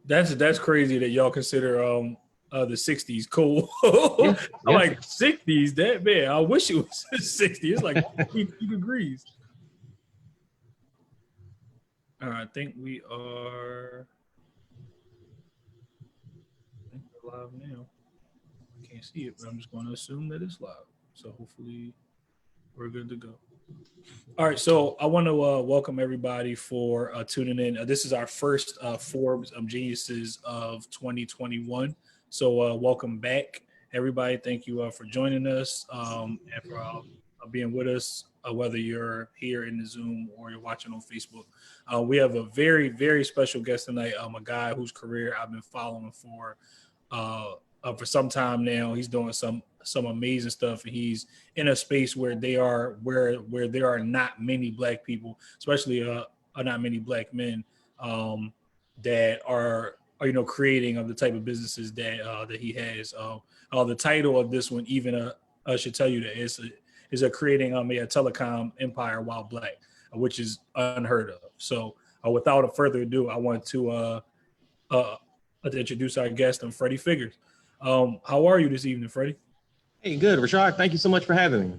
That's crazy that y'all consider the 60s cool. Yeah, I'm yeah. like 60s, that man. I wish it was 60. It's like 50 degrees. All right, I think we're live now. I can't see it, but I'm just going to assume that it's live. So hopefully we're good to go. All right, so I want to welcome everybody for tuning in. This is our first Forbes Geniuses of 2021. So welcome back, everybody. Thank you for joining us and for being with us, whether you're here in the Zoom or you're watching on Facebook. We have a very, very special guest tonight, a guy whose career I've been following for some time now. He's doing some amazing stuff, and he's in a space where there are not many Black people, especially not many Black men that are creating the type of businesses that he has. The title of this one even should tell you that is creating a telecom empire while Black, which is unheard of. So without further ado, I want to introduce our guest, Freddie Figures. How are you this evening, Freddie? Hey, good, Rishaad. Thank you so much for having me.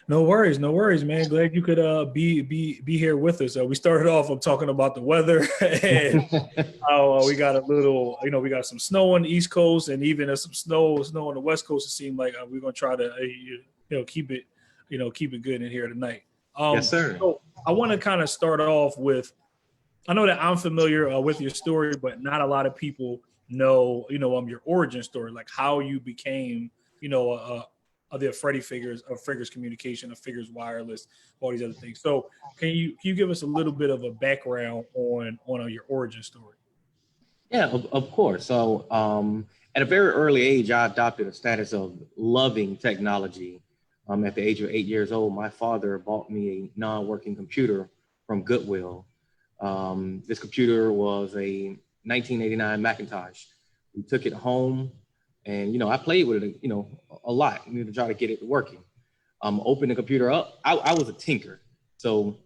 No worries, man. Glad you could be here with us. We started off talking about the weather and how we got a little, we got some snow on the East Coast, and even some snow on the West Coast. It seemed like we're gonna try to keep it good in here tonight. Yes, sir. So I want to kind of start off with, I know that I'm familiar with your story, but not a lot of people know your origin story, like how you became the Freddie Figures of Figures Communication, of Figures Wireless, all these other things. So can you give us a little bit of a background on your origin story? Yeah, of course. So at a very early age, I adopted a status of loving technology. At the age of 8 years old, my father bought me a non-working computer from Goodwill. This computer was a 1989 Macintosh. We took it home, and I played with it, a lot, to try to get it working. Opened the computer up. I was a tinker, so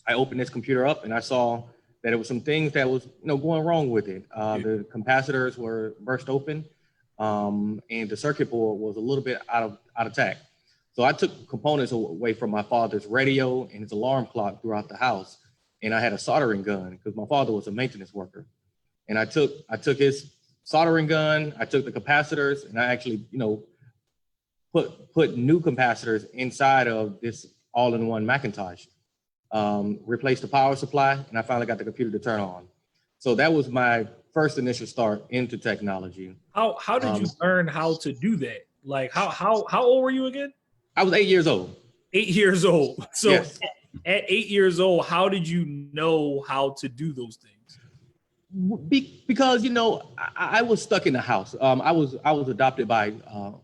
I opened this computer up, and I saw that there was some things that was going wrong with it. The capacitors were burst open, and the circuit board was a little bit out of tact. So I took components away from my father's radio and his alarm clock throughout the house, and I had a soldering gun because my father was a maintenance worker. And I took his soldering gun, I took the capacitors, and I actually, put new capacitors inside of this all-in-one Macintosh. Replaced the power supply, and I finally got the computer to turn on. So that was my first initial start into technology. How did you learn how to do that? Like how old were you again? I was 8 years old. 8 years old. So yes. At 8 years old, how did you know how to do those things? Because I was stuck in the house. I was adopted by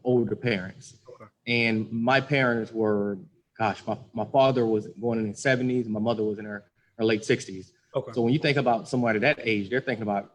older parents, okay. And my parents were, my father was born in his 70s, and my mother was in her late 60s. Okay. So when you think about somebody that age, they're thinking about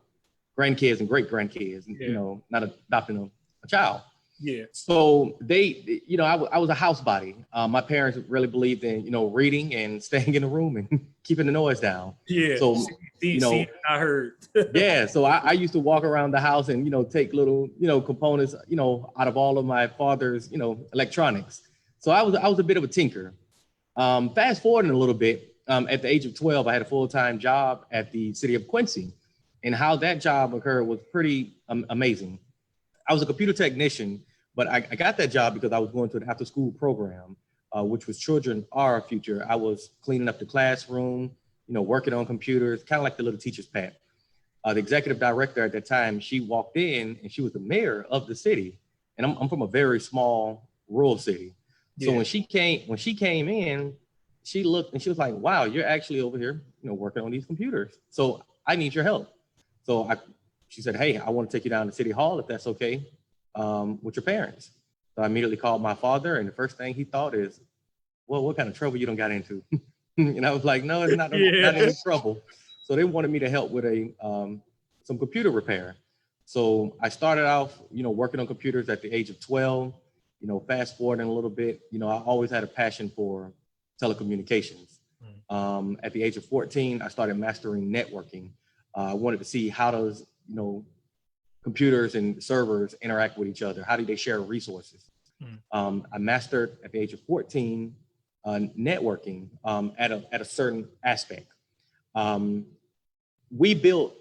grandkids and great grandkids, yeah. Not adopting a child. Yeah. So they, I was a house body. My parents really believed in, reading and staying in the room and keeping the noise down. Yeah. So, I heard. Yeah. So I used to walk around the house and, take little, components, out of all of my father's, electronics. So I was a bit of a tinker. Fast forwarding a little bit, at the age of 12, I had a full-time job at the city of Quincy, and how that job occurred was pretty amazing. I was a computer technician, but I got that job because I was going to an after-school program, which was Children Are Our Future. I was cleaning up the classroom, working on computers, kind of like the little teacher's pet. The executive director at that time, she walked in, and she was the mayor of the city. And I'm from a very small rural city. So yeah. when she came in, she looked and she was like, "Wow, you're actually over here, working on these computers. So I need your help." So she said, "Hey, I want to take you down to City Hall if that's okay, with your parents." So I immediately called my father, and the first thing he thought is, "Well, what kind of trouble you done got into?" And I was like, "No, it's not, not any trouble." So they wanted me to help with some computer repair. So I started off, working on computers at the age of 12. Fast forwarding a little bit, I always had a passion for telecommunications. At the age of 14, I started mastering networking. I wanted to see how does computers and servers interact with each other? How do they share resources? I mastered at the age of 14 networking at a certain aspect. We built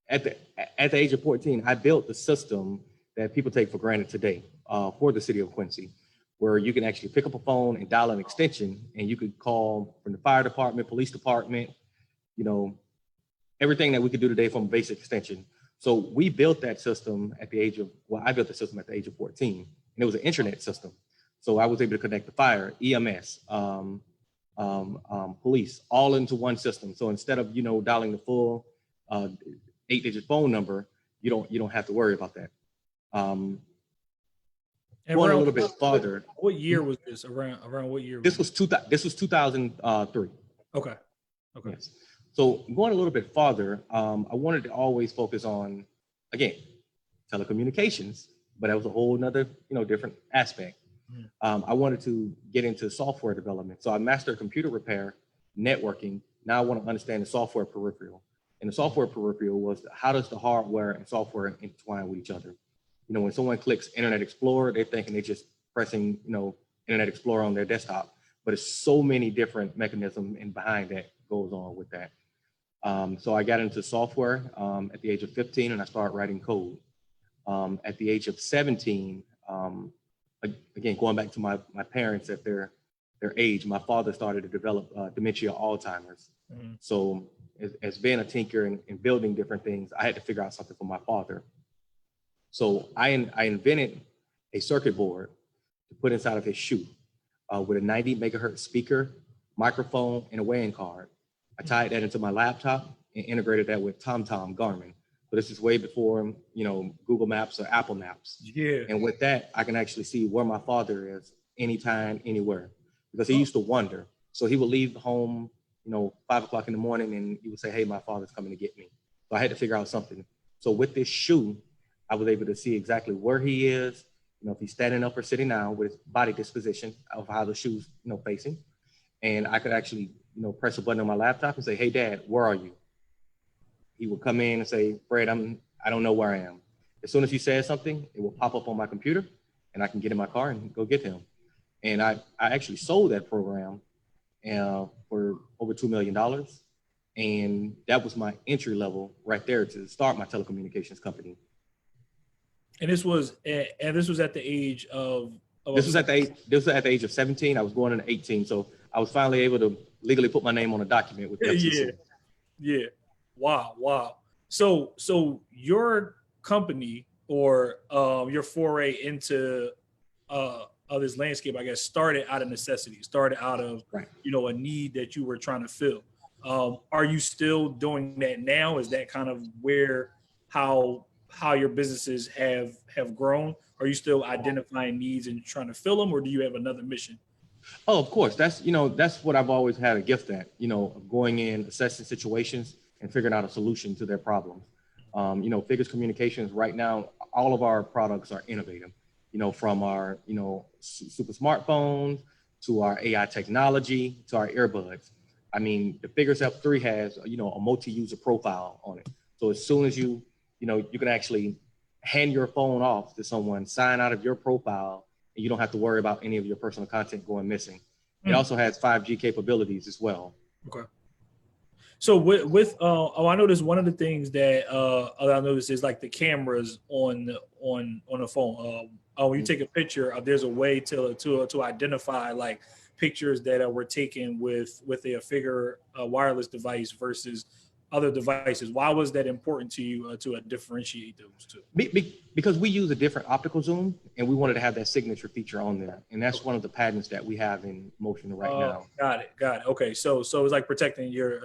at the age of 14. I built the system that people take for granted today for the city of Quincy, where you can actually pick up a phone and dial an extension, and you could call from the fire department, police department, everything that we could do today from a basic extension. So we built that system at the age of, I built the system at the age of 14, and it was an intranet system. So I was able to connect the fire, EMS, police, all into one system. So instead of, dialing the full 8-digit phone number, you don't have to worry about that. And going a little bit farther. What year was this? Around what year? This was 2003. Okay. Yes. So going a little bit farther, I wanted to always focus on, again, telecommunications, but that was a whole nother, different aspect. I wanted to get into software development. So I mastered computer repair, networking. Now I want to understand the software peripheral. And the software peripheral was how does the hardware and software intertwine with each other? When someone clicks Internet Explorer, they're thinking they're just pressing, Internet Explorer on their desktop, but it's so many different mechanisms and behind that goes on with that. So I got into software at the age of 15, and I started writing code. At the age of 17, again, going back to my parents at their age, my father started to develop dementia, Alzheimer's. So as being a tinker and building different things, I had to figure out something for my father. So I invented a circuit board to put inside of his shoe with a 90 megahertz speaker, microphone, and a weighing card. I tied that into my laptop and integrated that with TomTom Garmin. So this is way before, Google Maps or Apple Maps. Yeah. And with that, I can actually see where my father is anytime, anywhere, because he used to wander. So he would leave home, 5 o'clock in the morning, and he would say, hey, my father's coming to get me. So I had to figure out something. So with this shoe, I was able to see exactly where he is, if he's standing up or sitting down with his body disposition of how the shoe's, facing. And I could actually, press a button on my laptop and say, hey, Dad, where are you? He would come in and say, Fred, I don't know where I am. As soon as he says something, it will pop up on my computer and I can get in my car and go get him. And I actually sold that program for over $2 million. And that was my entry level right there to start my telecommunications company. And this was at the age of this was at the age of 17. I was going into 18. So I was finally able to legally put my name on a document with the FCC. Yeah. Wow. So your company or your foray into this landscape, I guess, started out of necessity, started out of, right, a need that you were trying to fill. Are you still doing that now? Is that kind of how your businesses have grown? Are you still identifying needs and trying to fill them, or do you have another mission? Oh, of course. That's what I've always had a gift at, of going in, assessing situations and figuring out a solution to their problems. Figures Communications right now, all of our products are innovative, from our, super smartphones to our AI technology to our earbuds. I mean, the Figures F3 has, a multi-user profile on it. So as soon as you can actually hand your phone off to someone, sign out of your profile, and you don't have to worry about any of your personal content going missing. It also has 5G capabilities as well. Okay. So I noticed one of the things that I noticed is like the cameras on the phone. When you take a picture, there's a way to identify like pictures that were taken with a Figure wireless device versus other devices. Why was that important to you to differentiate those two? Because we use a different optical zoom, and we wanted to have that signature feature on there, and that's one of the patents that we have in motion right now. Got it. Okay, so it's like protecting your.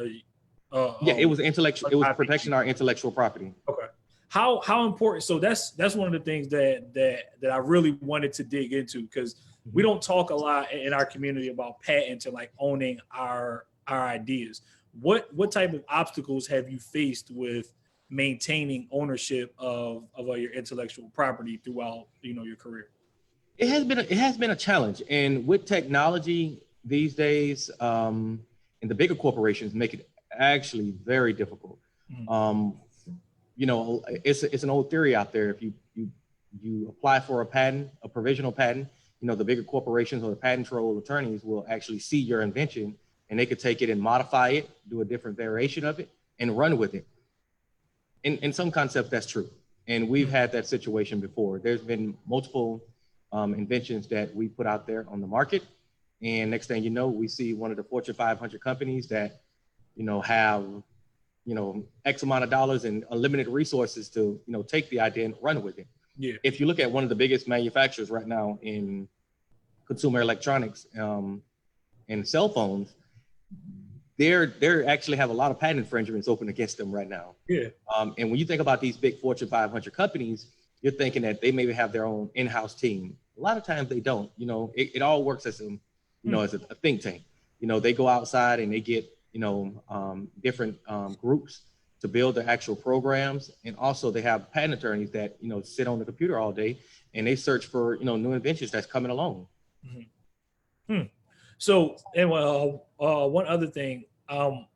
It was intellectual. It was protecting our intellectual property. Okay. How important? So that's one of the things that I really wanted to dig into, because we don't talk a lot in our community about patents and like owning our ideas. What type of obstacles have you faced with maintaining ownership of your intellectual property throughout your career? It has been a challenge, and with technology these days, and the bigger corporations make it actually very difficult. it's an old theory out there. If you apply for a patent, a provisional patent, the bigger corporations or the patent troll attorneys will actually see your invention, and they could take it and modify it, do a different variation of it, and run with it. In some concepts, that's true. And we've had that situation before. There's been multiple inventions that we put out there on the market. And next thing you know, we see one of the Fortune 500 companies that, have, X amount of dollars and unlimited resources to, take the idea and run with it. Yeah. If you look at one of the biggest manufacturers right now in consumer electronics and cell phones, they're actually have a lot of patent infringements open against them right now. Yeah. And when you think about these big Fortune 500 companies, you're thinking that they maybe have their own in-house team. A lot of times they don't. It all works as as a think tank. They go outside and they get different groups to build the actual programs, and also they have patent attorneys that sit on the computer all day and they search for new inventions that's coming along. So, and one other thing, I'm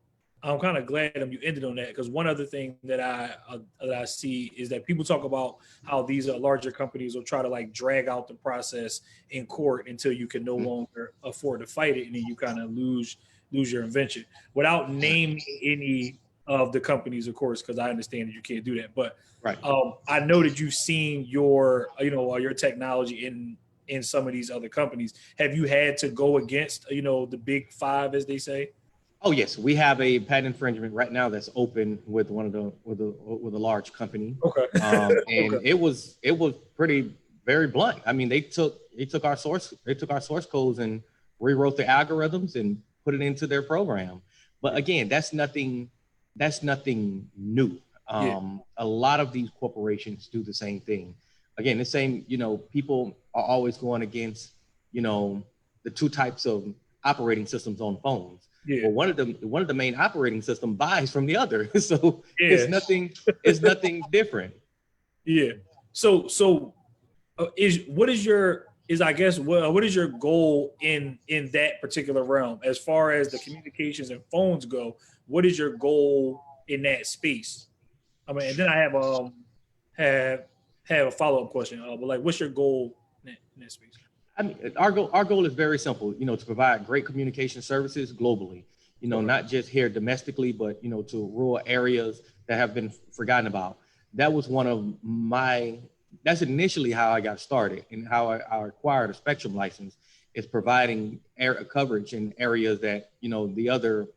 kind of glad you ended on that, because one other thing that I see is that people talk about how these larger companies will try to like drag out the process in court until you can no longer afford to fight it, and then you kind of lose your invention without naming any of the companies, of course, because I understand that you can't do that. But right. I know that you've seen your technology in some of these other companies. Have you had to go against the big five, as they say? Oh yes, we have a patent infringement right now that's open with with a large company. Okay. And okay. It was very blunt. I mean, they took our source codes and rewrote the algorithms and put it into their program. But again, that's nothing new. A lot of these corporations do the same thing. Again, the same, people are always going against, the two types of operating systems on phones. Yeah. Well, one of the main operating system buys from the other. So yeah. It's nothing different. Yeah. So what is your goal in that particular realm as far as the communications and phones go? What is your goal in that space? I mean, and then I have a follow-up question. But like, what's your goal in that space? I mean, our goal is very simple. To provide great communication services globally. Not just here domestically, but to rural areas that have been forgotten about. That was that's initially how I got started and how I acquired a Spectrum license, is providing coverage in areas that the other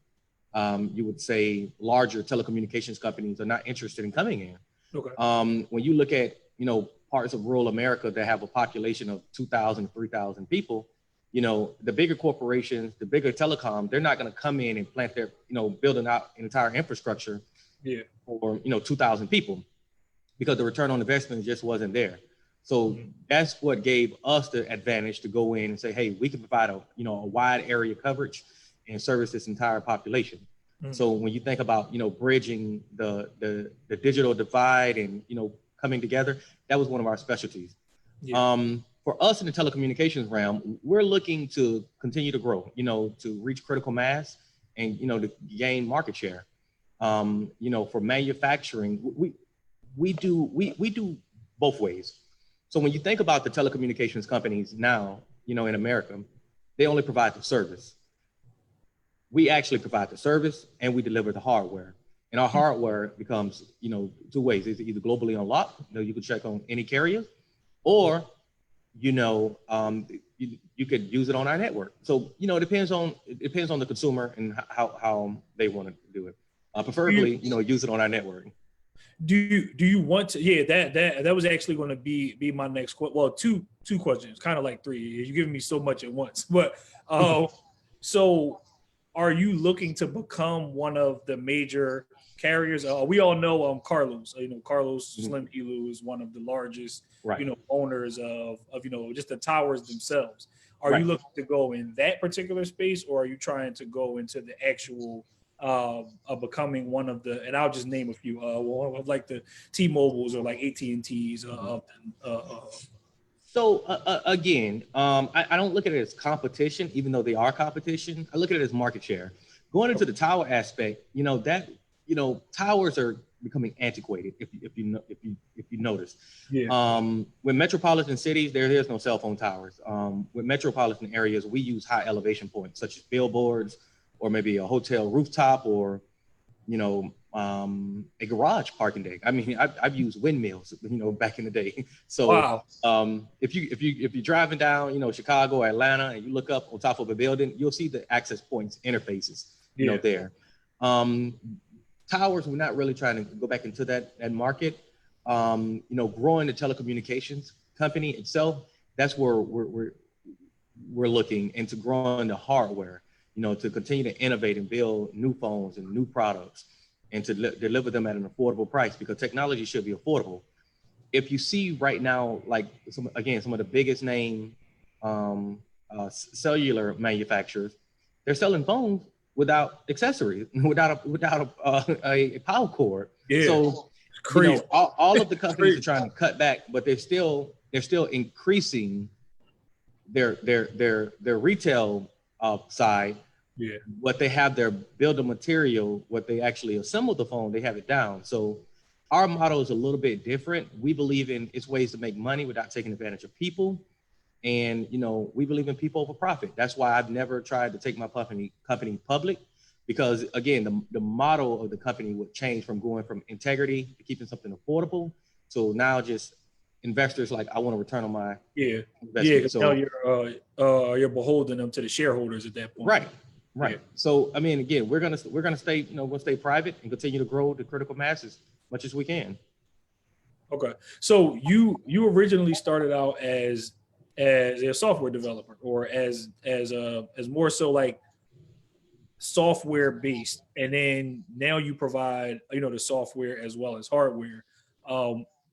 you would say larger telecommunications companies are not interested in coming in. Okay. When you look at parts of rural America that have a population of 2,000, 3,000 people, the bigger corporations, the bigger telecom, they're not going to come in and plant their, building out an entire infrastructure for, 2,000 people, because the return on investment just wasn't there. So that's what gave us the advantage to go in and say, hey, we can provide a wide area coverage and service this entire population. So when you think about, bridging the digital divide and, coming together, that was one of our specialties. Yeah. For us in the telecommunications realm, we're looking to continue to grow, to reach critical mass and, to gain market share. For manufacturing, we do both ways. So when you think about the telecommunications companies now, in America, they only provide the service. We actually provide the service and we deliver the hardware. And our hardware becomes, two ways. It's either globally unlocked, you can check on any carrier, or, you could use it on our network. So, it depends on the consumer and how they want to do it. Preferably, use it on our network. Do you want to? Yeah, that was actually going to be my next question. Well, two questions, kind of like three. You're giving me so much at once. But so are you looking to become one of the major carriers? We all know Carlos. Carlos Slim Elu is one of the largest, right, owners of just the towers themselves. Are you looking to go in that particular space, or are you trying to go into the actual becoming one of the, and I'll just name a few, like the T-Mobiles or like AT&Ts. So again, I don't look at it as competition, even though they are competition. I look at it as market share. Going into the tower aspect, towers are, becoming antiquated. If you notice, Yeah. with metropolitan cities, there's no cell phone towers. With metropolitan areas, we use high elevation points such as billboards, or maybe a hotel rooftop, or a garage parking deck. I mean, I've used windmills, back in the day. So, Wow. if you're driving down, Chicago or Atlanta, and you look up on top of a building, you'll see the access points interfaces, Yeah. there. Towers, we're not really trying to go back into that market. Growing the telecommunications company itself, that's where we're looking into growing the hardware, to continue to innovate and build new phones and new products, and to deliver them at an affordable price, because technology should be affordable. If you see right now, like some of the biggest name cellular manufacturers, they're selling phones without accessories, without a power cord. Yeah. So, It's crazy. all of the companies are trying to cut back, but they're still increasing their retail side. Yeah. What they have their build of material, what they actually assemble the phone, they have it down. So our model is a little bit different. We believe in its ways to make money without taking advantage of people. And, we believe in people over profit. That's why I've never tried to take my company public, because again, the model of the company would change from going from integrity to keeping something affordable to now just investors like, I want to return on my investment. Yeah. So Now you're beholden them to the shareholders at that point. right. Yeah. So I mean, again, we're gonna stay, we'll stay private and continue to grow the critical mass as much as we can. Okay. So you originally started out as a software developer, or as more so like software based, and then now you provide the software as well as hardware.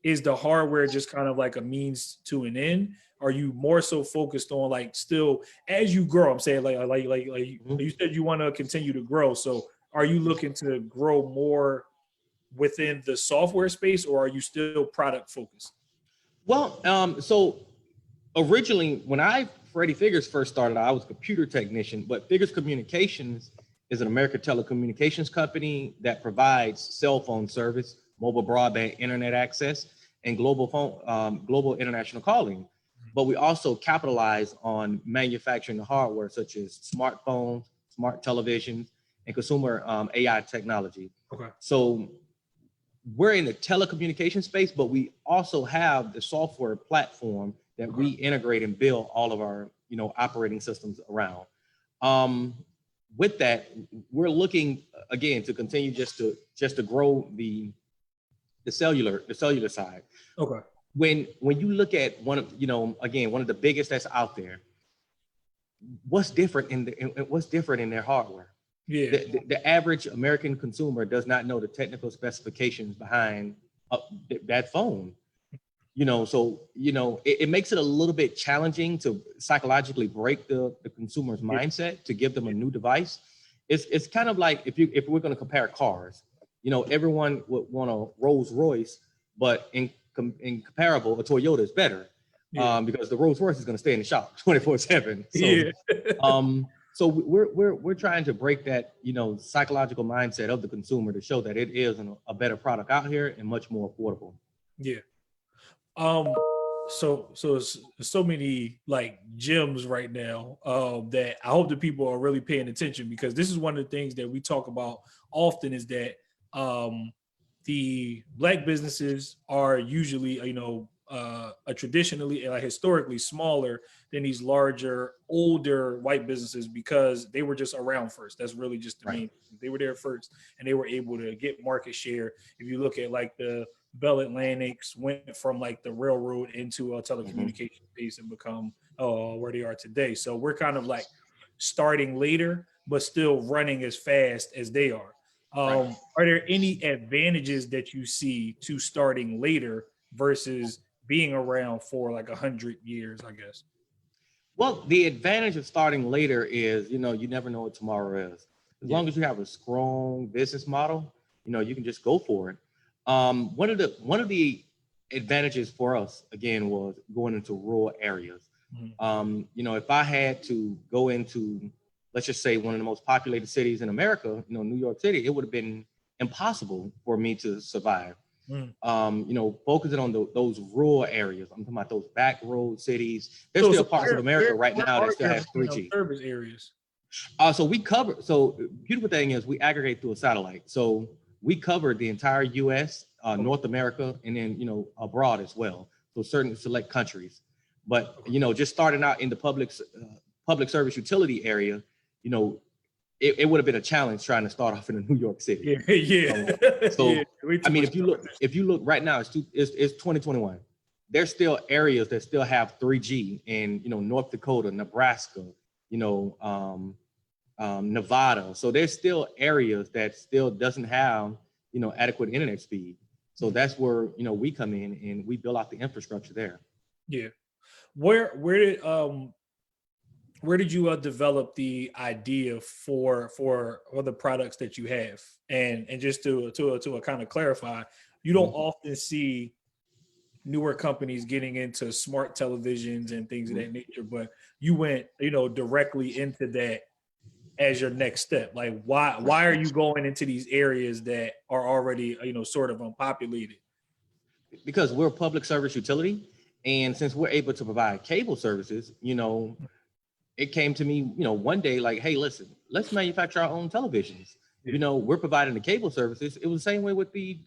Is the hardware just kind of like a means to an end? Are you more so focused on, like, still as you grow, I'm saying, like you said you want to continue to grow, so are you looking to grow more within the software space, or are you still product focused? Well, so originally when Freddie Figures first started, I was a computer technician, but Figures Communications is an American telecommunications company that provides cell phone service, mobile broadband internet access, and global international calling. But we also capitalize on manufacturing the hardware such as smartphones, smart televisions, and consumer AI technology. Okay. So we're in the telecommunication space, but we also have the software platform that we integrate and build all of our operating systems around. With that, we're looking again to continue just to grow the cellular side. Okay. When you look at one of the biggest that's out there, what's different in their hardware? Yeah. The average American consumer does not know the technical specifications behind that phone. So it makes it a little bit challenging to psychologically break the consumer's mindset to give them a new device. It's kind of like if we're going to compare cars, everyone would want a Rolls Royce, but in comparable, a Toyota is better, because the Rolls Royce is going to stay in the shop 24/7. So, so we're trying to break that psychological mindset of the consumer to show that it is a better product out here and much more affordable. Yeah. So it's so many like gems right now that I hope that people are really paying attention, because this is one of the things that we talk about often, is that the Black businesses are usually traditionally and historically smaller than these larger, older white businesses, because they were just around first. That's really just the main. They were there first, and they were able to get market share. If you look at like the Bell Atlantics went from like the railroad into a telecommunication space and become where they are today. So we're kind of like starting later, but still running as fast as they are. Are there any advantages that you see to starting later versus being around for like 100 years, I guess? Well, the advantage of starting later is, you never know what tomorrow is. As long as you have a strong business model, you can just go for it. One of the advantages for us, again, was going into rural areas. If I had to go into, let's just say, one of the most populated cities in America, New York City, it would have been impossible for me to survive. Mm. Focusing on those rural areas. I'm talking about those back road cities. There's So still parts of America right now that still have your 3G. service areas? So we cover. So beautiful thing is we aggregate through a satellite. So we cover the entire U.S., North America, and then abroad as well. So certain select countries. But just starting out in the public service utility area, it would have been a challenge trying to start off in New York City. Yeah. So yeah, I mean, if you look right now, it's 2021. There's still areas that still have 3G in North Dakota, Nebraska, Nevada. So there's still areas that still doesn't have adequate internet speed. So that's where we come in and we build out the infrastructure there. Yeah. Where did you develop the idea for the products that you have? And just to kind of clarify, you don't often see newer companies getting into smart televisions and things of that nature, but you went directly into that as your next step. Like why are you going into these areas that are already sort of unpopulated? Because we're a public service utility, and since we're able to provide cable services, it came to me, one day like, hey, listen, let's manufacture our own televisions. Yeah. We're providing the cable services. It was the same way with the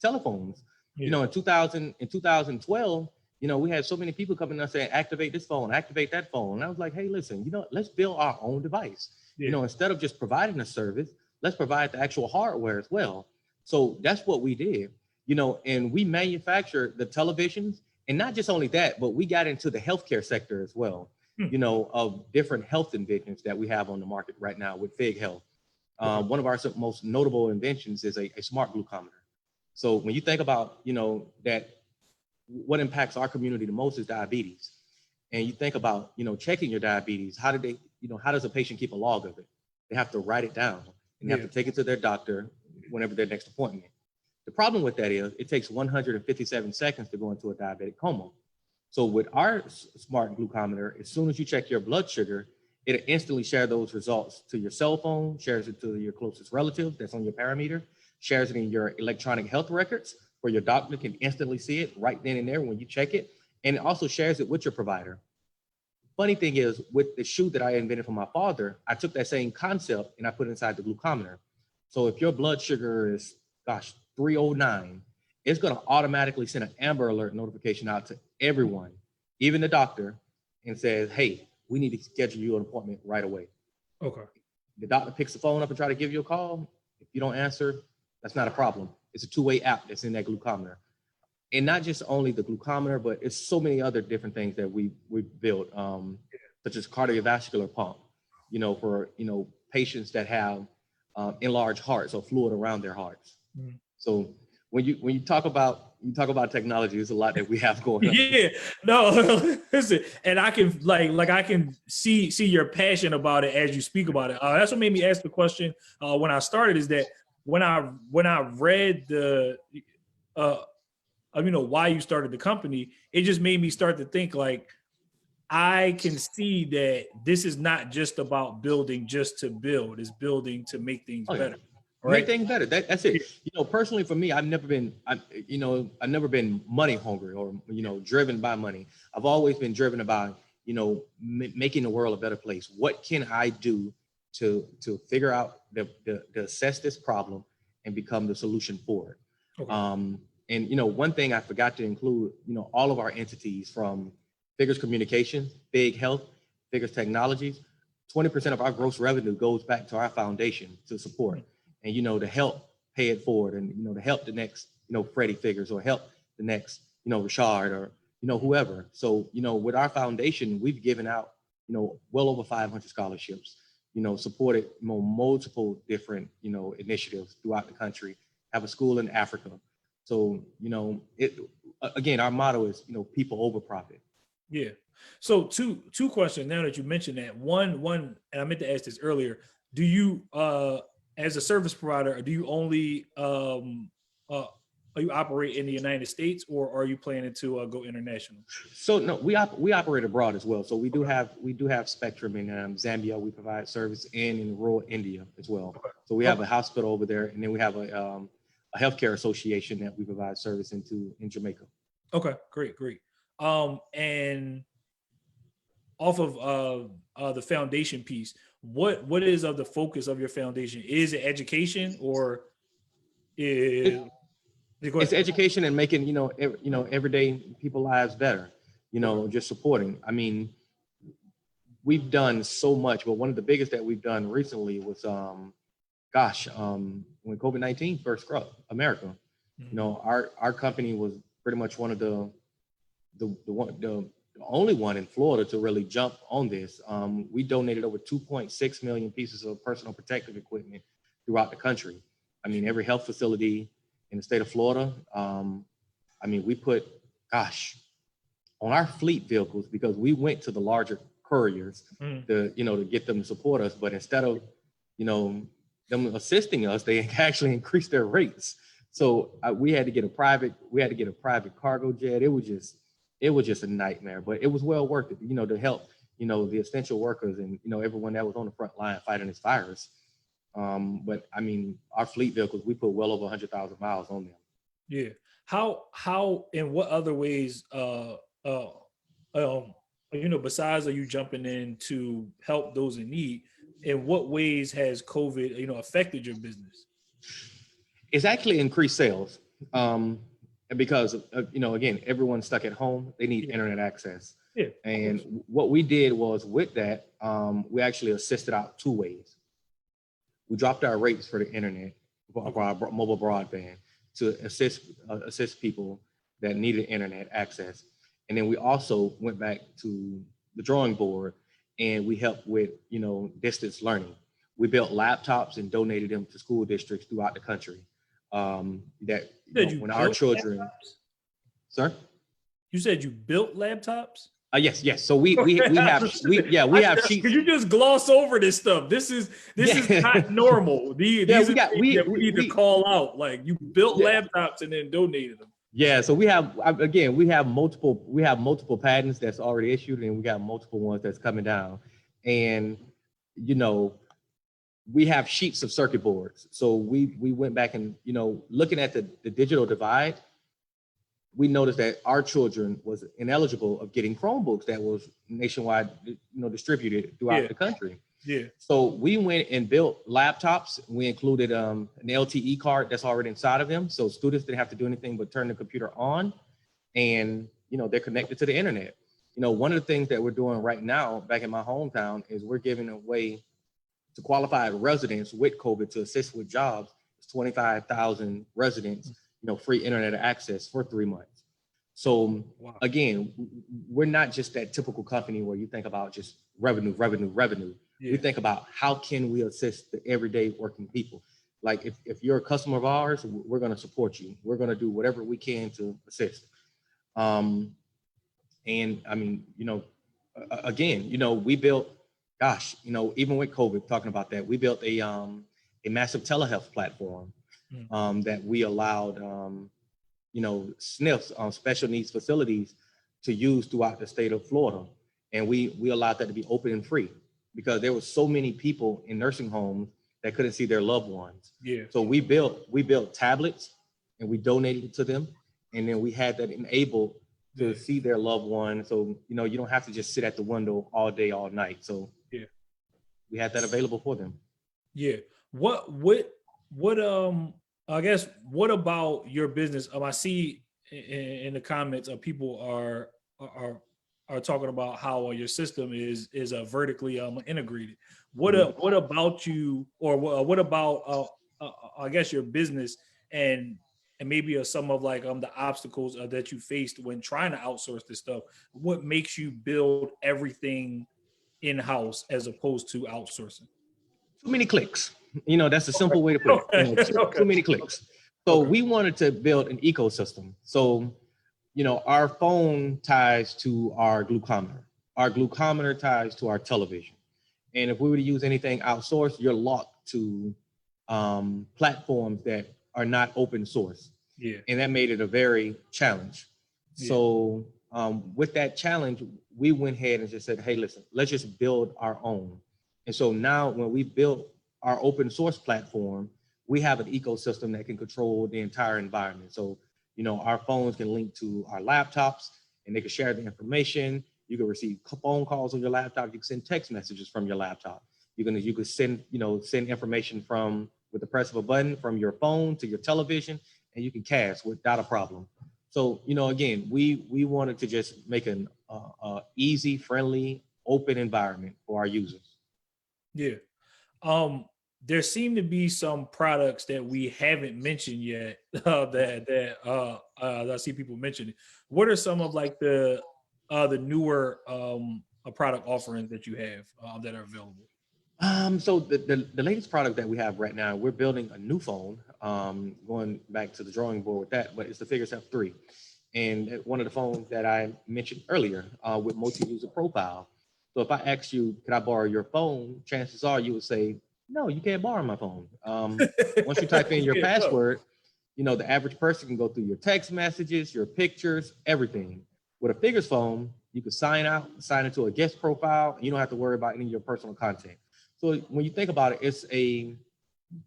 telephones. Yeah. In 2012, we had so many people coming up saying, activate this phone, activate that phone. And I was like, hey, listen, let's build our own device. Yeah. Instead of just providing a service, let's provide the actual hardware as well. So that's what we did, and we manufactured the televisions. And not just only that, but we got into the healthcare sector as well. Of different health inventions that we have on the market right now with Fig Health. One of our most notable inventions is a smart glucometer. So when you think about, that what impacts our community the most is diabetes. And you think about, checking your diabetes, how does a patient keep a log of it? They have to write it down and have to take it to their doctor whenever their next appointment. The problem with that is it takes 157 seconds to go into a diabetic coma. So with our smart glucometer, as soon as you check your blood sugar, it'll instantly share those results to your cell phone, shares it to your closest relative that's on your parameter, shares it in your electronic health records where your doctor can instantly see it right then and there when you check it. And it also shares it with your provider. Funny thing is, with the shoe that I invented for my father, I took that same concept and I put it inside the glucometer. So if your blood sugar is, 309, it's going to automatically send an Amber Alert notification out to everyone, even the doctor, and says, hey, we need to schedule you an appointment right away. Okay. The doctor picks the phone up and try to give you a call. If you don't answer, that's not a problem. It's a two-way app that's in that glucometer. And not just only the glucometer, but it's so many other different things that we built, such as cardiovascular pump, for, patients that have enlarged hearts or fluid around their hearts. Mm. So when you talk about technology, there's a lot that we have going on. Yeah, no, listen, and I can like I can see your passion about it as you speak about it. That's what made me ask the question when I started. Is that when I read the why you started the company, it just made me start to think like I can see that this is not just about building just to build; it's building to make things better. Right. Make things better. That's it. Personally for me, I've never been money hungry or, driven by money. I've always been driven about, making the world a better place. What can I do to figure out to assess this problem and become the solution for it? Okay. And, one thing I forgot to include, all of our entities from Figures Communications, Fig Health, Figures Technologies, 20% of our gross revenue goes back to our foundation to support. And, to help pay it forward and, to help the next, Freddie Figures or help the next, Rishaad or, whoever. So, with our foundation, we've given out, well over 500 scholarships, supported multiple different, initiatives throughout the country, have a school in Africa. So, again, our motto is, people over profit. Yeah. So two questions now that you mentioned that. One, and I meant to ask this earlier, do you, as a service provider, do you only you operate in the United States, or are you planning to go international? So no, we operate abroad as well. So we do have spectrum in Zambia. We provide service, and in rural India as well. Okay. So we have a hospital over there, and then we have a healthcare association that we provide service into in Jamaica. Okay, great. And off of the foundation piece, what is of the focus of your foundation? Is it education, or is It's education and making everyday people lives better. Just supporting. I mean, we've done so much, but one of the biggest that we've done recently was when COVID-19 first struck America. Mm-hmm. Our company was pretty much one of the only one in Florida to really jump on this. We donated over 2.6 million pieces of personal protective equipment throughout the country. I mean, every health facility in the state of Florida. We put, on our fleet vehicles, because we went to the larger couriers to get them to support us. But instead of, them assisting us, they actually increased their rates. So we had to get a private cargo jet. It was just a nightmare, but it was well worth it, to help, the essential workers and, everyone that was on the front line fighting this virus. But I mean, our fleet vehicles, we put well over 100,000 miles on them. Yeah. How, in what other ways, besides are you jumping in to help those in need, in what ways has COVID, affected your business? It's actually increased sales. Because again, everyone's stuck at home, they need internet access. Yeah. And what we did was with that, we actually assisted out two ways. We dropped our rates for the internet, for our mobile broadband, to assist people that needed internet access. And then we also went back to the drawing board and we helped with, distance learning. We built laptops and donated them to school districts throughout the country. When our children, laptops? Sir? You said you built laptops? Yes. So we have sheets. Could you just gloss over this stuff? This is not normal. These we need to call out. Like, you built laptops and then donated them. Yeah. So we have multiple patents that's already issued, and we got multiple ones that's coming down. And we have sheets of circuit boards. So we went back and looking at the digital divide. We noticed that our children was ineligible of getting Chromebooks that was nationwide, distributed throughout the country. Yeah. So we went and built laptops. We included an LTE card that's already inside of them. So students didn't have to do anything but turn the computer on, and they're connected to the internet. One of the things that we're doing right now back in my hometown is we're giving away to qualified residents with COVID to assist with jobs. It's 25,000 residents. Free internet access for 3 months. So again, we're not just that typical company where you think about just revenue. Yeah. We think about how can we assist the everyday working people. Like if you're a customer of ours, we're going to support you. We're going to do whatever we can to assist. And I mean, again, we built, even with COVID, talking about that, we built a massive telehealth platform. That we allowed, SNFs, special needs facilities, to use throughout the state of Florida. And we allowed that to be open and free because there were so many people in nursing homes that couldn't see their loved ones. Yeah. So we built tablets and we donated it to them. And then we had that enabled to see their loved one. So, you don't have to just sit at the window all day, all night. So we had that available for them. Yeah. I guess, what about your business? I see in the comments, people are talking about how your system is vertically integrated. What about you, or what about I guess your business and maybe some of the obstacles that you faced when trying to outsource this stuff? What makes you build everything in-house as opposed to outsourcing? Too many clicks. That's a simple way to put it. Too many clicks. So we wanted to build an ecosystem. So, our phone ties to our glucometer. Our glucometer ties to our television. And if we were to use anything outsourced, you're locked to platforms that are not open source. Yeah. And that made it a very challenge. Yeah. So with that challenge, we went ahead and just said, hey, listen, let's just build our own. And so now when we built our open source platform, we have an ecosystem that can control the entire environment. So, our phones can link to our laptops and they can share the information. You can receive phone calls on your laptop. You can send text messages from your laptop. You can send, send information from with the press of a button from your phone to your television, and you can cast without a problem. So, again, we wanted to just make an easy, friendly, open environment for our users. Yeah. There seem to be some products that we haven't mentioned yet that I see people mentioning. What are some of like the newer product offerings that you have that are available? So the latest product that we have right now, we're building a new phone. Going back to the drawing board with that, but it's the Figures F3, and one of the phones that I mentioned earlier with multi-user profile. So if I asked you, could I borrow your phone? Chances are you would say, no, you can't borrow my phone. Once you type in your Yeah, password, the average person can go through your text messages, your pictures, everything. With a Figures phone, you can sign out, sign into a guest profile, and you don't have to worry about any of your personal content. So when you think about it, it's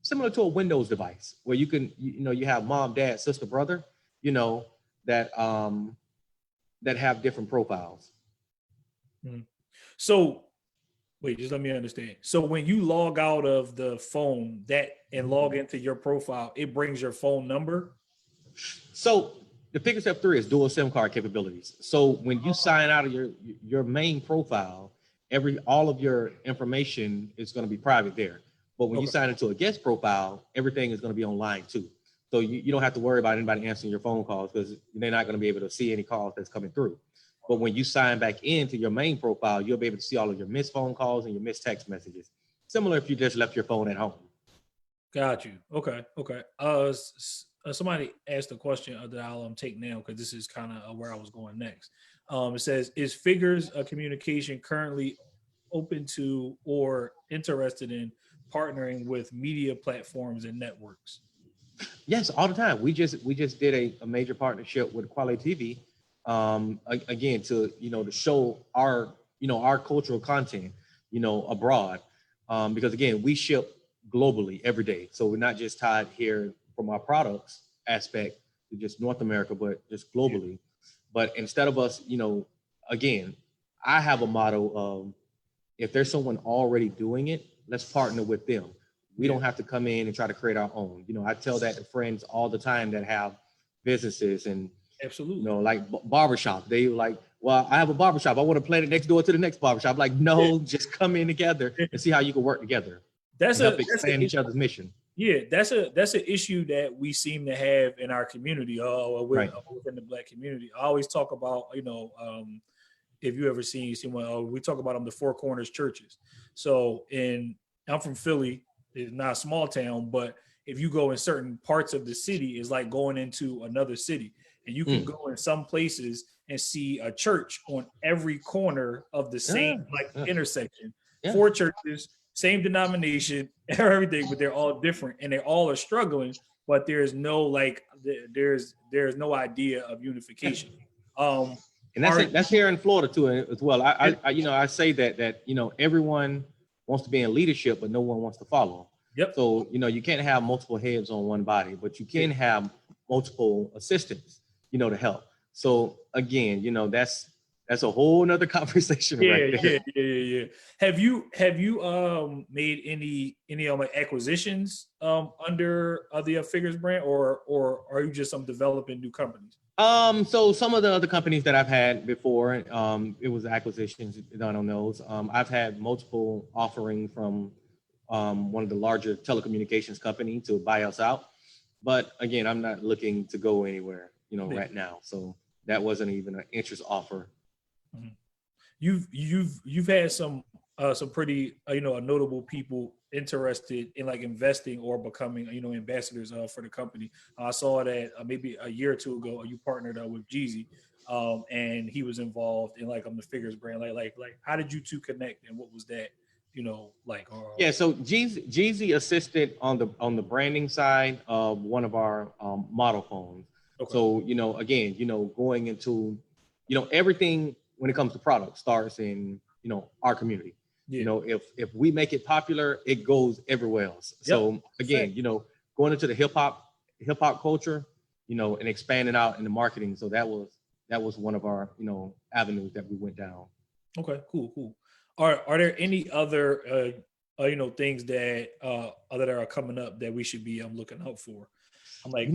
similar to a Windows device where you can, you have mom, dad, sister, brother, that that have different profiles. Mhm. So wait, just let me understand. So when you log out of the phone and log into your profile, it brings your phone number. So the Figure Step 3 is dual SIM card capabilities. So when you sign out of your main profile, all of your information is going to be private there. But when you sign into a guest profile, everything is going to be online too. So you don't have to worry about anybody answering your phone calls because they're not going to be able to see any calls that's coming through. But when you sign back into your main profile, you'll be able to see all of your missed phone calls and your missed text messages. Similar if you just left your phone at home. Got you. Okay. Okay. Somebody asked a question that I'll take now because this is kind of where I was going next. It says, "Is Figures Communication currently open to or interested in partnering with media platforms and networks?" Yes, all the time. We just did a major partnership with Quality TV, again to show our cultural content abroad, because again we ship globally every day, so we're not just tied here from our products aspect to just North America, but just globally. But instead of us, again, I have a motto of if there's someone already doing it, let's partner with them. We don't have to come in and try to create our own. I tell that to friends all the time that have businesses and Absolutely. like barbershop. They like, well, I have a barbershop. I want to plant it next door to the next barbershop. Like, no, just come in together and see how you can work together and help expand each other's mission. Yeah, that's an issue that we seem to have in our community, Right. within the Black community. I always talk about, if you ever seen someone, we talk about them, the Four Corners churches. So I'm from Philly. It's not a small town, but if you go in certain parts of the city, it's like going into another city. And you can go in some places and see a church on every corner of the same intersection. Yeah. 4 churches, same denomination, everything, but they're all different and they all are struggling. But there's no there's no idea of unification. And that's here in Florida too as well. I say that everyone wants to be in leadership, but no one wants to follow. Yep. So you can't have multiple heads on one body, but you can have multiple assistants, to help. So again, that's a whole nother conversation right there. Yeah. Have you made any acquisitions under the Figures brand, or are you just developing new companies? So some of the other companies that I've had before, it was acquisitions done on those. I've had multiple offerings from one of the larger telecommunications company to buy us out. But again, I'm not looking to go anywhere, right now. So that wasn't even an interest offer. Mm-hmm. You've had some pretty notable people interested in investing or becoming ambassadors for the company. I saw that maybe a year or two ago you partnered with Jeezy, and he was involved in the Figures brand. Like how did you two connect, and what was that like Yeah, so Jeezy assisted on the branding side of one of our model phones. Okay. So, again, going into, everything when it comes to products starts in, our community. Yeah. If we make it popular, it goes everywhere else. So again, going into the hip hop culture, and expanding out in the marketing. So that was one of our, avenues that we went down. Okay, cool. Are there any other things that are coming up that we should be looking out for? I'm like,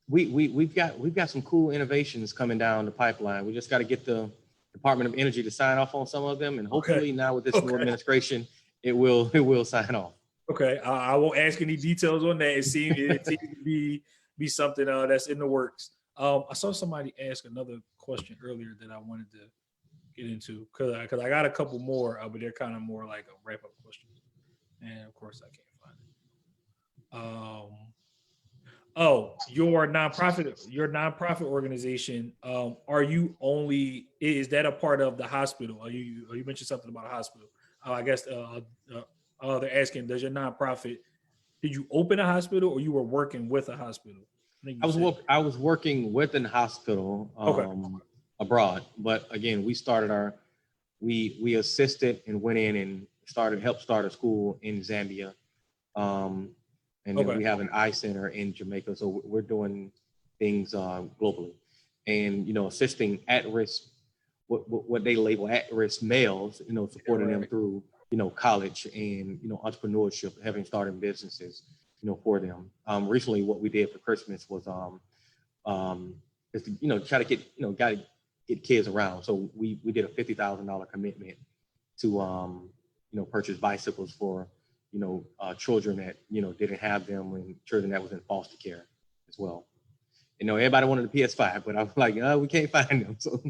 we've got some cool innovations coming down the pipeline. We just got to get the Department of Energy to sign off on some of them, and hopefully now with this new administration, it will sign off. Okay, I won't ask any details on that. It seems to be something that's in the works. I saw somebody ask another question earlier that I wanted to get into because I got a couple more, but they're kind of more like a wrap up questions, and of course I can't find it. Your nonprofit organization. Are you only? Is that a part of the hospital? You mentioned something about a hospital? I guess they're asking, does your nonprofit? Did you open a hospital or you were working with a hospital? I was working with an hospital abroad, but again, we assisted and went in and helped start a school in Zambia. And then we have an eye center in Jamaica. So we're doing things globally and, assisting at-risk, what they label at-risk males, supporting them through, college and, entrepreneurship, having started businesses, for them. Recently, what we did for Christmas was is to, try to get kids around. So we did a $50,000 commitment to, purchase bicycles for, children that, didn't have them, and children that was in foster care as well. Everybody wanted a PS5, but I was like, we can't find them. So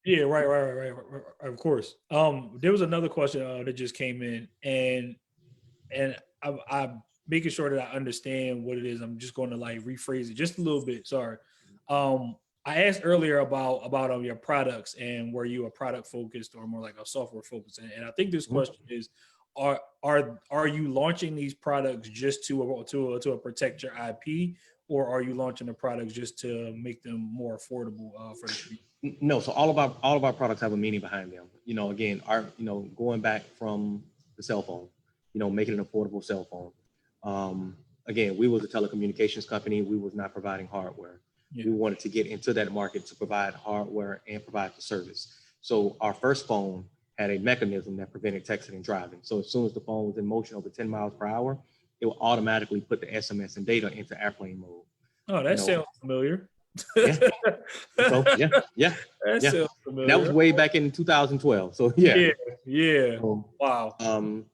yeah, right. Of course. There was another question that just came in, and I'm making sure that I understand what it is. I'm just going to like rephrase it just a little bit. Sorry. I asked earlier about your products and were you a product focused or more like a software focused, and I think this question is, are you launching these products just to protect your IP, or are you launching the products just to make them more affordable for the community? No, so all of our products have a meaning behind them. Again, going back from the cell phone, making an affordable cell phone. Again, we was a telecommunications company. We was not providing hardware. Yeah. We wanted to get into that market to provide hardware and provide the service. So our first phone had a mechanism that prevented texting and driving. So as soon as the phone was in motion over 10 miles per hour, it will automatically put the SMS and data into airplane mode. Oh, that sounds familiar. Yeah. So, yeah. Sounds familiar. That was way back in 2012. So yeah. Wow. Going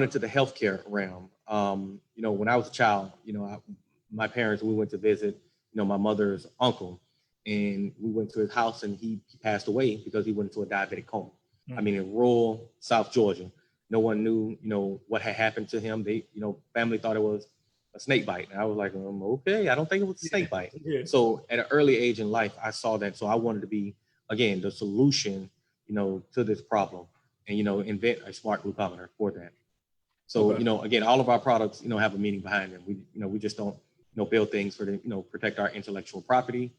into the healthcare realm. When I was a child, my parents, we went to visit, my mother's uncle, and we went to his house, and he passed away because he went into a diabetic coma. I mean, in rural South Georgia, no one knew, what had happened to him. They, family thought it was a snake bite. And I was like, okay, I don't think it was a snake bite. Yeah. So at an early age in life, I saw that. So I wanted to be, again, the solution, to this problem and, invent a smart glucometer for that. So, again, all of our products, have a meaning behind them. We just don't, build things for the, protect our intellectual property.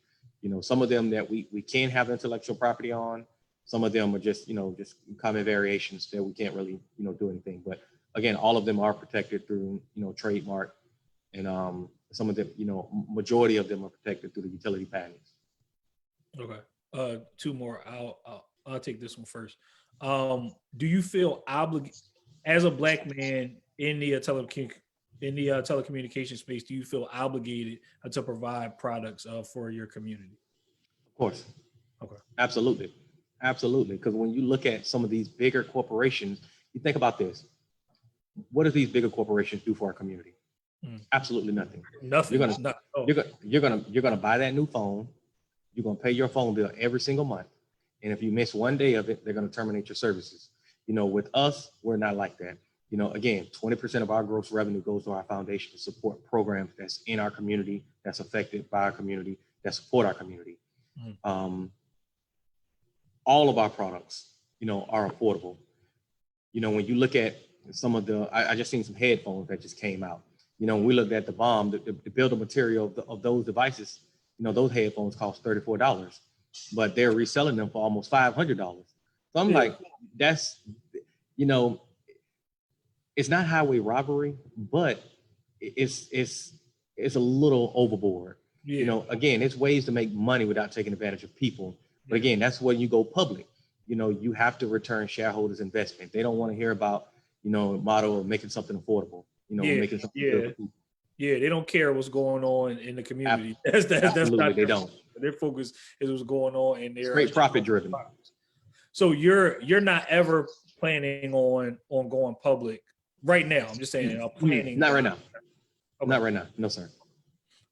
Some of them that we can have intellectual property on. Some of them are just, just common variations that we can't really, do anything. But again, all of them are protected through, trademark. And some of them, majority of them are protected through the utility patents. Okay. Two more. I'll take this one first. Do you feel obligated as a Black man in the telecommunication space? Do you feel obligated to provide products for your community? Of course. Okay. Absolutely. Because when you look at some of these bigger corporations, you think about this. What do these bigger corporations do for our community? Absolutely nothing. Nothing. You're gonna buy that new phone. You're gonna pay your phone bill every single month, and if you miss one day of it, they're gonna terminate your services. With us, we're not like that. Again, 20% of our gross revenue goes to our foundation to support programs that's in our community, that's affected by our community, that support our community. All of our products are affordable. When you look at some of I just seen some headphones that just came out. When we looked at the BOM, the build of material of those devices, those headphones cost $34, but they're reselling them for almost $500. So I'm like, that's, it's not highway robbery, but it's a little overboard. Again, it's ways to make money without taking advantage of people. But again, that's when you go public. You have to return shareholders' investment. They don't want to hear about, motto of making something affordable, making something good for people. Yeah, they don't care what's going on in the community. Absolutely, that's they don't. Their focus is what's going on in their straight profit driven. So you're not ever planning on going public right now. I'm just saying, planning. Not right now. Okay. Not right now. No, sir.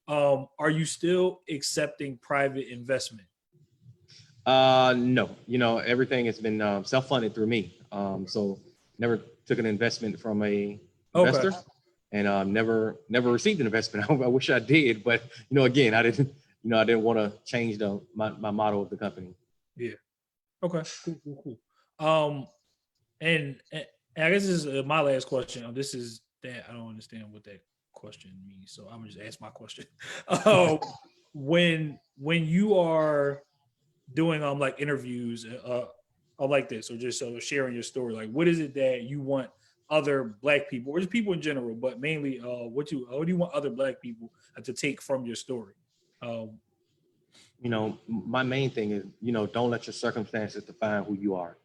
Are you still accepting private investment? No. Everything has been self-funded through me. So never took an investment from a investor, and never received an investment. I wish I did, but again, I didn't want to change my motto of the company. Yeah. Okay. Cool. And I guess this is my last question. This is that I don't understand what that question means, so I'm gonna just ask my question. When you are doing like interviews like this, or just sharing your story, like what is it that you want other Black people, or just people in general, but mainly what do you want other Black people to take from your story? My main thing is, don't let your circumstances define who you are.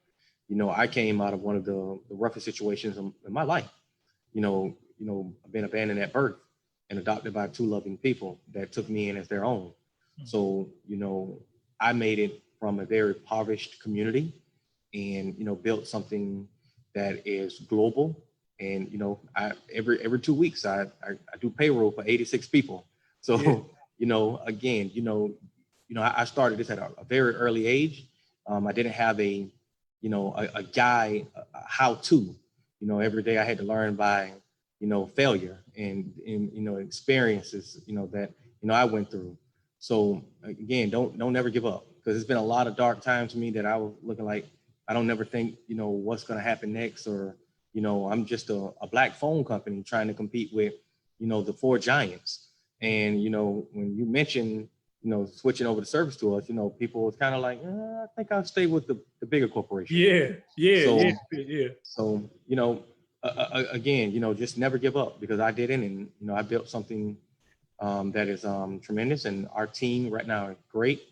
I came out of one of the roughest situations in my life. I've been abandoned at birth and adopted by two loving people that took me in as their own. So, I made it from a very impoverished community and, built something that is global. And, every 2 weeks, I do payroll for 86 people. So, again, I started this at a very early age. I didn't have a guide, how to, every day I had to learn by, failure and experiences, that, I went through. So again, don't never give up, because it's been a lot of dark times for me that I was looking like, I don't never think, what's going to happen next, or, I'm just a Black phone company trying to compete with, the four giants. And, when you mention, switching over the service to us, people was kind of like, I think I'll stay with the bigger corporation. Yeah. So, again, just never give up, because I didn't, and, I built something that is tremendous, and our team right now is great,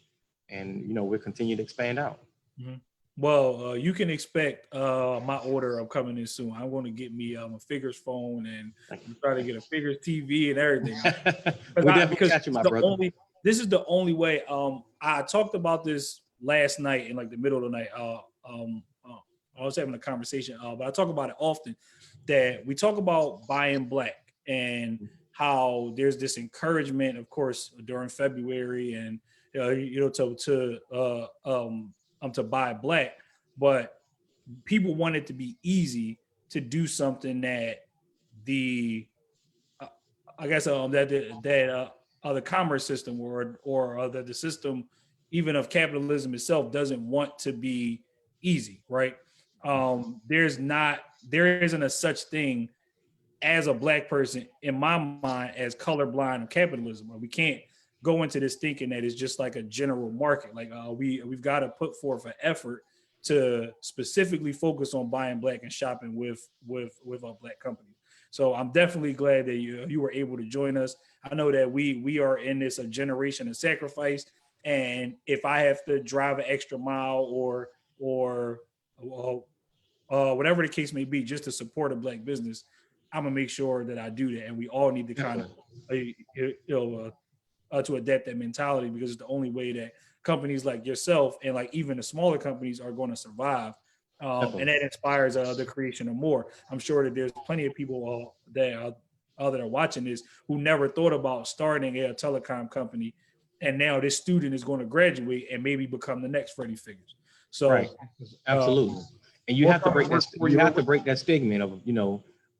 and, we'll continue to expand out. Mm-hmm. Well, you can expect my order of coming in soon. I'm going to get me a Figures phone and try to get a Figures TV and everything. This is the only way. I talked about this last night in like the middle of the night. I was having a conversation, but I talk about it often, that we talk about buying Black and how there's this encouragement, of course, during February and to buy Black, but people want it to be easy to do something that the commerce system or that the system even of capitalism itself doesn't want to be easy, right? There isn't a such thing as a Black person in my mind as colorblind of capitalism. We can't go into this thinking that it's just like a general market. Like we've got to put forth an effort to specifically focus on buying Black and shopping with a Black company. So I'm definitely glad that you were able to join us. I know that we are in this a generation of sacrifice, and if I have to drive an extra mile or whatever the case may be, just to support a Black business, I'm gonna make sure that I do that. And we all need to kind of to adapt that mentality, because it's the only way that companies like yourself and like even the smaller companies are going to survive. And that inspires the creation of more. I'm sure that there's plenty of people that are watching this who never thought about starting a telecom company, and now this student is going to graduate and maybe become the next Freddie Figures. So, right. Absolutely. And you have to break that. You have to break that stigma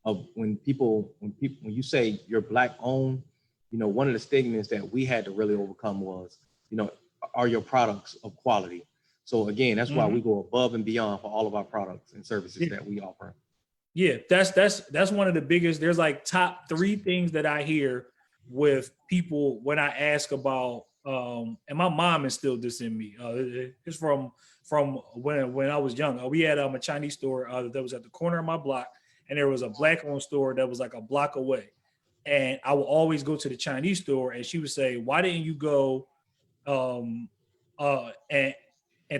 of when you say you're Black owned. One of the stigmas that we had to really overcome was, are your products of quality? So again, that's why we go above and beyond for all of our products and services that we offer. Yeah, that's one of the biggest. There's like top 3 things that I hear with people when I ask about, and my mom instilled this in me. It's from when I was young. We had a Chinese store that was at the corner of my block, and there was a black-owned store that was like a block away. And I would always go to the Chinese store, and she would say, "Why didn't you go and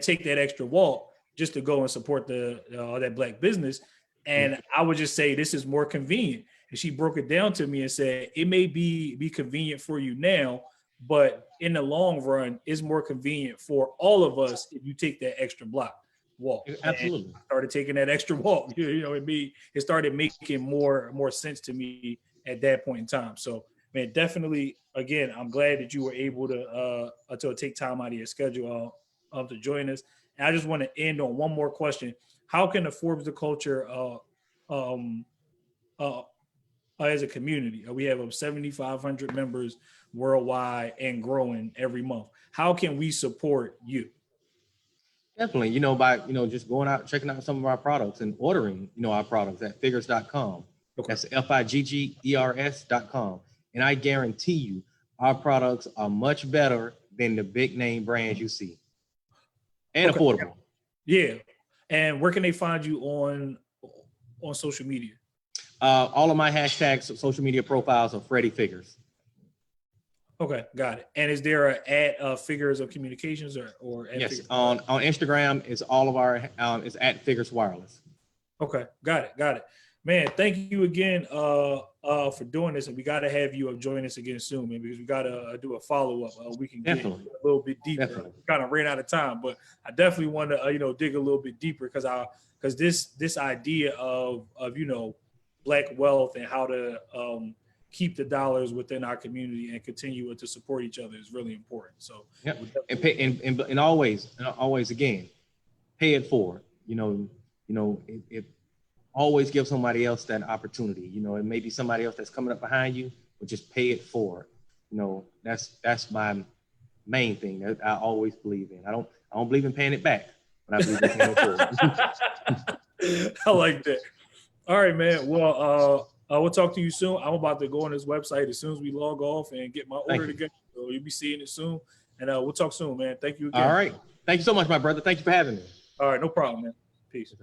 take that extra walk just to go and support that black business?" And I would just say, "This is more convenient." And she broke it down to me and said, "It may be convenient for you now, but in the long run, it's more convenient for all of us if you take that extra block walk." Absolutely. And I started taking that extra walk. It started making more sense to me at that point in time. So, man, definitely, again, I'm glad that you were able to take time out of your schedule to join us. And I just want to end on one more question. How can the Forbes the Culture as a community? We have 7,500 members worldwide and growing every month. How can we support you? Definitely, by, just going out, checking out some of our products and ordering, our products at figures.com. Okay. That's FIGGERS.com. And I guarantee you, our products are much better than the big name brands you see. And affordable. Yeah. And where can they find you on social media? All of my hashtags, social media profiles are Freddie Figures. Okay, got it. And is there a at Figures of Communications or at yes, Figures? on Instagram, it's all of our it's at Figures Wireless. Okay, got it. Man, thank you again for doing this, and we got to have you join us again soon, man, because we got to do a follow up. We can get a little bit deeper. We kind of ran out of time, but I definitely want to dig a little bit deeper because this idea of Black wealth and how to keep the dollars within our community and continue to support each other is really important. So and always again, pay it forward. It always give somebody else that opportunity. It may be somebody else that's coming up behind you, but just pay it forward. That's my main thing that I always believe in. I don't believe in paying it back, but I believe in paying it forward. I like that. All right, man. Well, we'll talk to you soon. I'm about to go on this website as soon as we log off and get my order together. So you'll be seeing it soon. And we'll talk soon, man. Thank you again. All right. Thank you so much, my brother. Thank you for having me. All right. No problem, man. Peace.